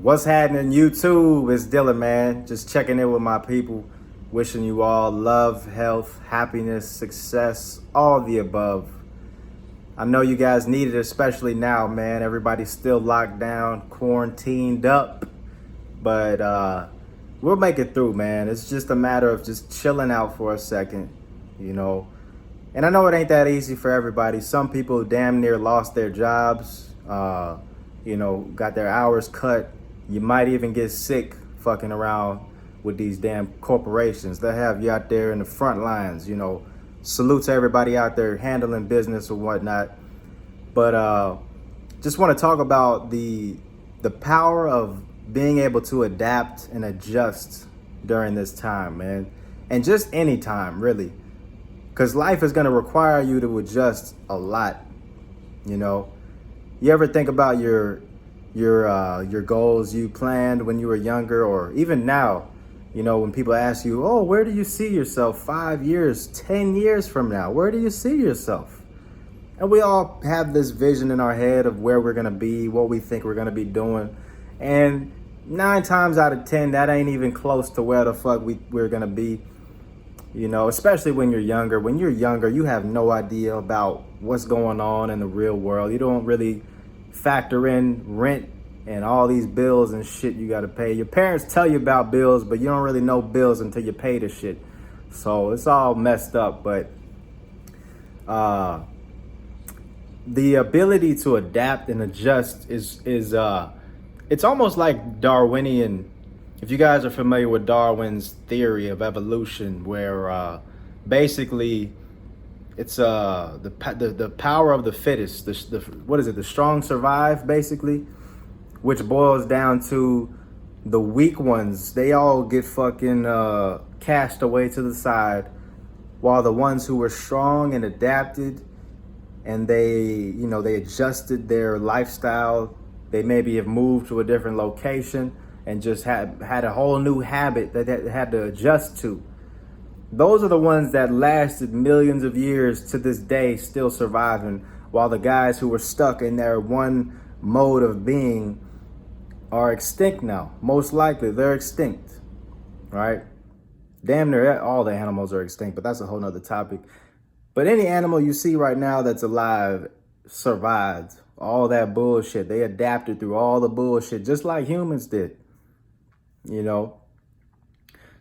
What's happening, YouTube? It's Dylan, man. Just checking in with my people. Wishing you all love, health, happiness, success, all the above. I know you guys need it, especially now, man. Everybody's still locked down, quarantined up. But we'll make it through, man. It's just a matter of just chilling out for a second, you know. And I know it ain't that easy for everybody. Some people damn near lost their jobs, got their hours cut. You might even get sick fucking around with these damn corporations. They have you out there in the front lines, Salute to everybody out there handling business or whatnot. But just want to talk about the power of being able to adapt and adjust during this time, man. And just any time, really. Because life is going to require you to adjust a lot, You ever think about your goals you planned when you were younger, or even now, when people ask you, oh, where do you see yourself 5 years, 10 years from now? Where do you see yourself? And we all have this vision in our head of where we're going to be, what we think we're going to be doing. And 9 times out of 10, that ain't even close to where the fuck we're going to be. Especially when you're younger. When you're younger, you have no idea about what's going on in the real world. You don't really factor in rent and all these bills and shit you got to pay. Your parents tell you about bills, but you don't really know bills until you pay the shit. So it's all messed up. But the ability to adapt and adjust is it's almost like Darwinian. If you guys are familiar with Darwin's theory of evolution, where basically it's the power of the fittest, the strong survive, basically, which boils down to the weak ones. They all get fucking cast away to the side, while the ones who were strong and adapted and they adjusted their lifestyle, they maybe have moved to a different location and just had a whole new habit that they had to adjust to. Those are the ones that lasted millions of years to this day, still surviving, while the guys who were stuck in their one mode of being are extinct now. Most likely, they're extinct, right? Damn near all the animals are extinct, but that's a whole nother topic. But any animal you see right now that's alive survived all that bullshit. They adapted through all the bullshit, just like humans did.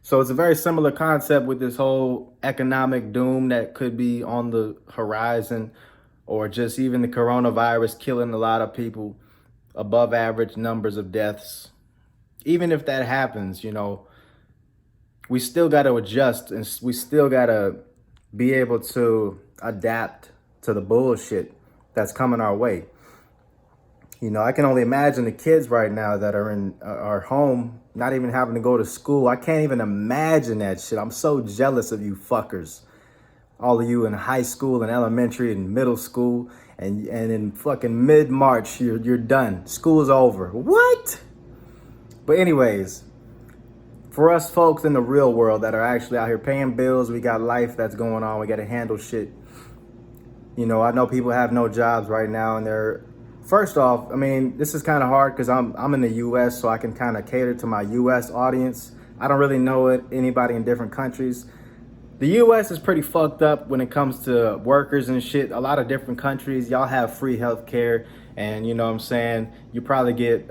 So it's a very similar concept with this whole economic doom that could be on the horizon, or just even the coronavirus killing a lot of people, above average numbers of deaths. Even if that happens, we still got to adjust, and we still got to be able to adapt to the bullshit that's coming our way. I can only imagine the kids right now that are in our home, not even having to go to school. I can't even imagine that shit. I'm so jealous of you fuckers. All of you in high school and elementary and middle school, and in fucking mid-March, you're done. School's over. What? But anyways, for us folks in the real world that are actually out here paying bills, we got life that's going on. We got to handle shit. I know people have no jobs right now, and they're... First off, this is kind of hard because I'm in the U.S., so I can kind of cater to my U.S. audience. I don't really know anybody in different countries. The U.S. is pretty fucked up when it comes to workers and shit. A lot of different countries, y'all have free health care, and you probably get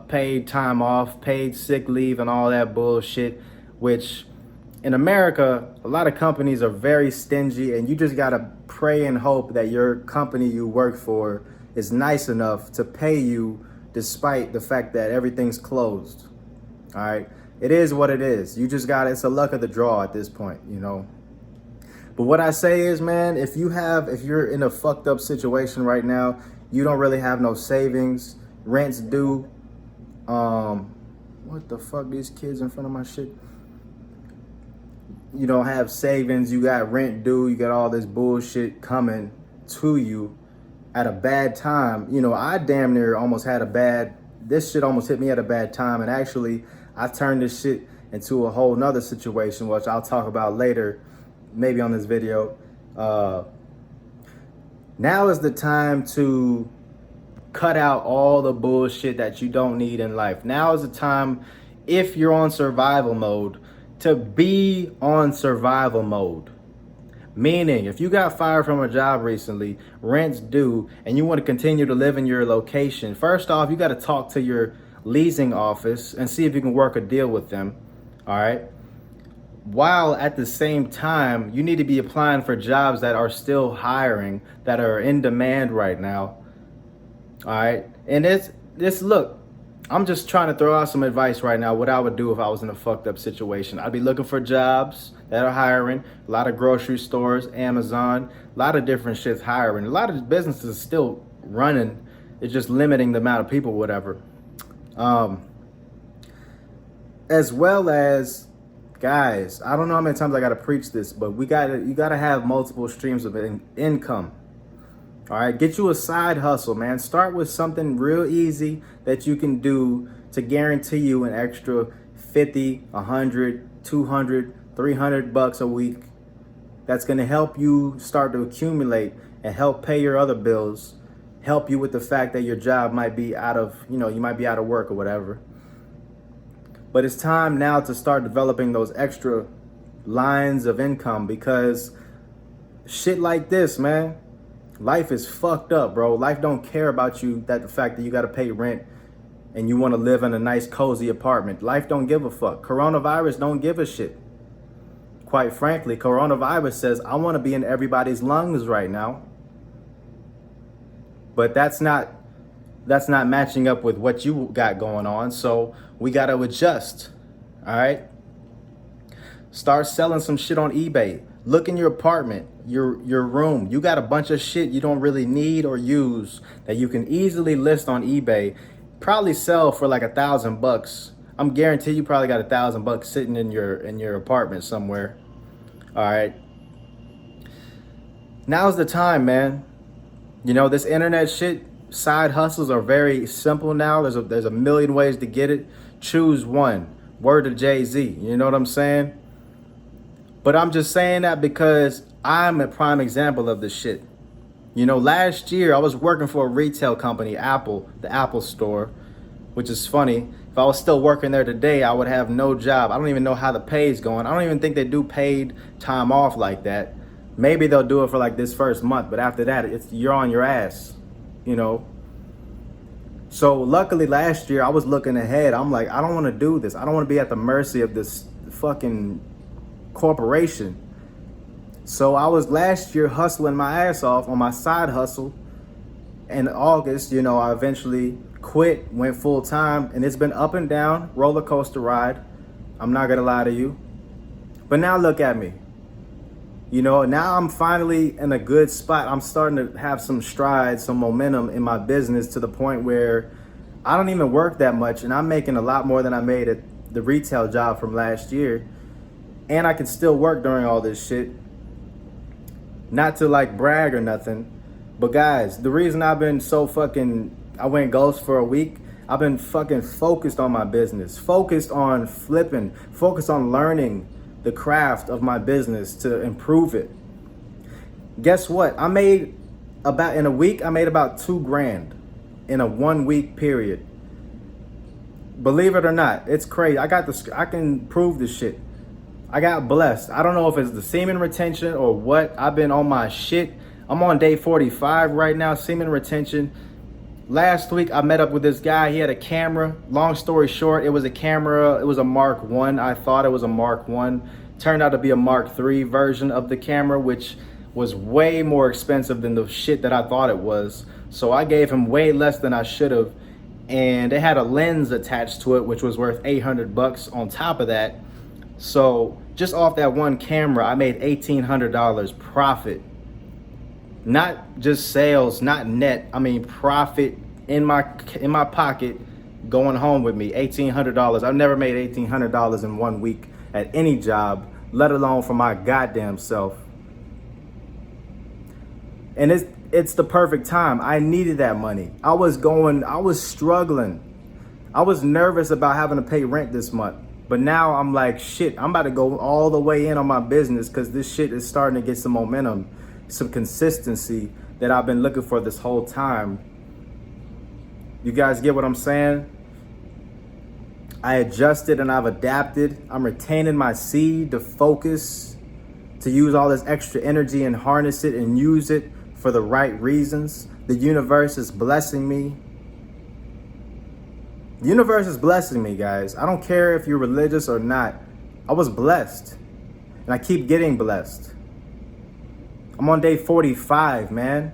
paid time off, paid sick leave, and all that bullshit, which in America, a lot of companies are very stingy, and you just gotta pray and hope that your company you work for is nice enough to pay you despite the fact that everything's closed. All right. It is what it is. You just it's a luck of the draw at this point, But what I say is, man, if you're in a fucked up situation right now, you don't really have no savings, rent's due. What the fuck, these kids in front of my shit? You don't have savings, you got rent due, you got all this bullshit coming to you at a bad time. I damn near almost this shit almost hit me at a bad time. And actually, I turned this shit into a whole nother situation, which I'll talk about later, maybe on this video. Now is the time to cut out all the bullshit that you don't need in life. Now is the time, if you're on survival mode, to be on survival mode. Meaning, if you got fired from a job recently, rent's due, and you want to continue to live in your location, first off, you got to talk to your leasing office and see if you can work a deal with them. All right. While at the same time, you need to be applying for jobs that are still hiring, that are in demand right now. All right. And look, I'm just trying to throw out some advice right now, what I would do if I was in a fucked up situation. I'd be looking for jobs that are hiring, a lot of grocery stores, Amazon, a lot of different shit's hiring. A lot of businesses are still running. It's just limiting the amount of people, whatever. As well as, guys, I don't know how many times I got to preach this, but you got to have multiple streams of income. All right, get you a side hustle, man. Start with something real easy that you can do to guarantee you an extra 50, 100, 200, 300 bucks a week. That's going to help you start to accumulate and help pay your other bills, help you with the fact that your job might be out of, you might be out of work or whatever. But it's time now to start developing those extra lines of income, because shit like this, man, life is fucked up, bro. Life don't care about you, that the fact that you got to pay rent and you want to live in a nice cozy apartment. Life don't give a fuck. Coronavirus don't give a shit. Quite frankly, coronavirus says, I want to be in everybody's lungs right now. But that's not matching up with what you got going on. So we got to adjust. All right. Start selling some shit on eBay. Look in your apartment, your room. You got a bunch of shit you don't really need or use that you can easily list on eBay. Probably sell for like $1,000. I'm guaranteed you probably got $1,000 sitting in your apartment somewhere. All right. Now's the time, man. This internet shit, side hustles are very simple now. There's a million ways to get it. Choose one. Word to Jay-Z. You know what I'm saying? But I'm just saying that because I'm a prime example of this shit. Last year I was working for a retail company, Apple, the Apple store, which is funny. If I was still working there today, I would have no job. I don't even know how the pay is going. I don't even think they do paid time off like that. Maybe they'll do it for like this first month, but after that, you're on your ass, So luckily last year I was looking ahead. I'm like, I don't want to do this. I don't want to be at the mercy of this fucking corporation. So I was last year hustling my ass off on my side hustle. In August, I eventually quit, went full time, and it's been up and down, roller coaster ride. I'm not gonna lie to you. But now look at me. Now I'm finally in a good spot. I'm starting to have some strides, some momentum in my business, to the point where I don't even work that much, and I'm making a lot more than I made at the retail job from last year. And I can still work during all this shit. Not to like brag or nothing, but guys, the reason I've been I went ghost for a week. I've been fucking focused on my business, focused on flipping, focused on learning the craft of my business to improve it. Guess what? In a week, I made about $2,000 in a 1 week period. Believe it or not, it's crazy. I can prove this shit. I got blessed. I don't know if it's the semen retention or what. I've been on my shit. I'm on day 45 right now, semen retention. Last week, I met up with this guy. He had a camera. Long story short, it was a camera. It was a Mark 1. I thought it was a Mark 1. Turned out to be a Mark 3 version of the camera, which was way more expensive than the shit that I thought it was. So I gave him way less than I should have. And it had a lens attached to it, which was worth $800 on top of that. So just off that one camera, I made $1,800 profit. Not just sales, not net. I mean profit in my pocket going home with me. $1,800. I've never made $1,800 in 1 week at any job, let alone for my goddamn self. And it's the perfect time. I needed that money. I was struggling. I was nervous about having to pay rent this month. But now I'm like, shit, I'm about to go all the way in on my business, because this shit is starting to get some momentum, some consistency that I've been looking for this whole time. You guys get what I'm saying? I adjusted and I've adapted. I'm retaining my seed to focus, to use all this extra energy and harness it and use it for the right reasons. The universe is blessing me. The universe is blessing me, guys. I don't care if you're religious or not. I was blessed. And I keep getting blessed. I'm on day 45, man.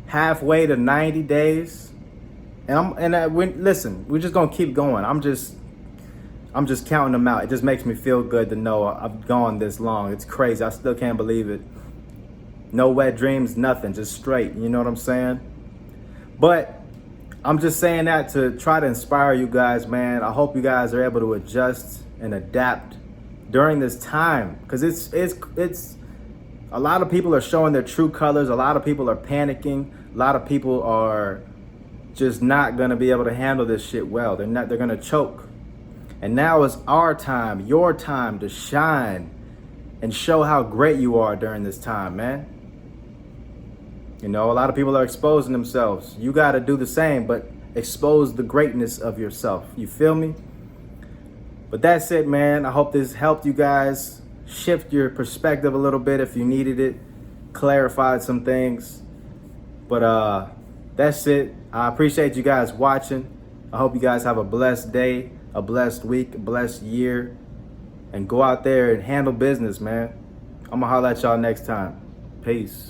Halfway to 90 days. Listen, we're just gonna keep going. I'm just counting them out. It just makes me feel good to know I've gone this long. It's crazy. I still can't believe it. No wet dreams, nothing, just straight. You know what I'm saying? But I'm just saying that to try to inspire you guys, man. I hope you guys are able to adjust and adapt during this time, because it's a lot of people are showing their true colors. A lot of people are panicking. A lot of people are just not gonna be able to handle this shit well. They're gonna choke. And now is our time, your time to shine and show how great you are during this time, man. You know, a lot of people are exposing themselves. You got to do the same, but expose the greatness of yourself. You feel me? But that's it, man. I hope this helped you guys shift your perspective a little bit if you needed it, clarified some things. But that's it. I appreciate you guys watching. I hope you guys have a blessed day, a blessed week, a blessed year, and go out there and handle business, man. I'm gonna holler at y'all next time. Peace.